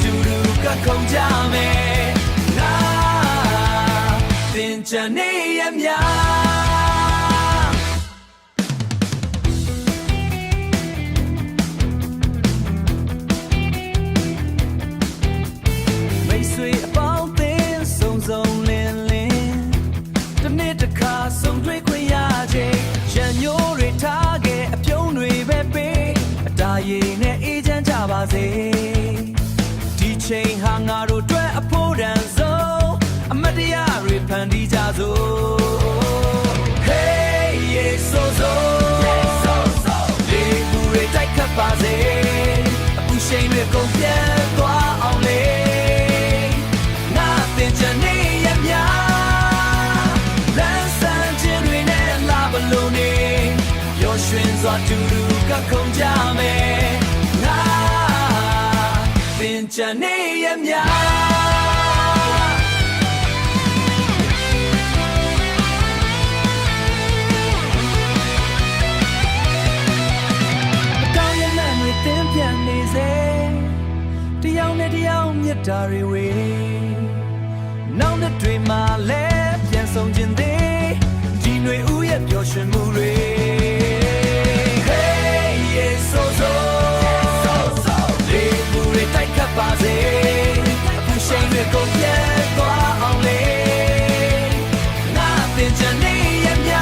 တူတူကခုန်ကြမယ်ငါသင်ချင်နေရမြမိတ်ဆွေအပေါင်းအသင်းစုံစုံလင်းလင်းတနေ့တစ်ခါဆုံတွေ့ခွင့်ရခြင်းရံမျိုးတွေထားခဲ့အပြုံးတွေပဲပေးအတားရည်နဲ့အေးချမ်းကြပါစေဒီချိန်ဟာငါတို့အတွက်အဖို့တန်ဆုံးအမတ်တရားတွေဖန်တီးကြစို့ Hey yeah so soလေးကူတွေတိုက်ခတ်ပါစေအခုချိန်တွေကုန်ပြန်သွားအောင်လေငါသင်ချင်နေရမြလမ်းဆန်းခြင်းတွေနဲ့လာဘလို့နေပျော်ရွှင်စွာတူတူကခုန်ကြမယ်ငါသင်ချင်နေရမြတယောက်နဲ့တယောက်မြတ်တာတွေဝေနောက်နှစ်တွေမှာလဲပြန်ဆောင်ခြင်းသေးဒီຫນွေဥရဲ့ပျော်ရွှင်မှုတွေ Hey yeah so so လေးဘူးတွေတိုက်ခတ်ပါစေအခုချိန်တွေကုန်ပြန်သွားအောင်လေငါသင်ချင်နေရမြ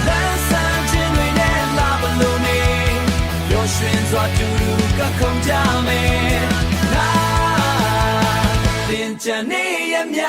လမ်းဆန်းခြင်းတွေနဲ့လာဘလို့နေပျော်ရွှင်စွာတူတူကခုန်ကြမယ်ငါသင်ချင်နေရမြ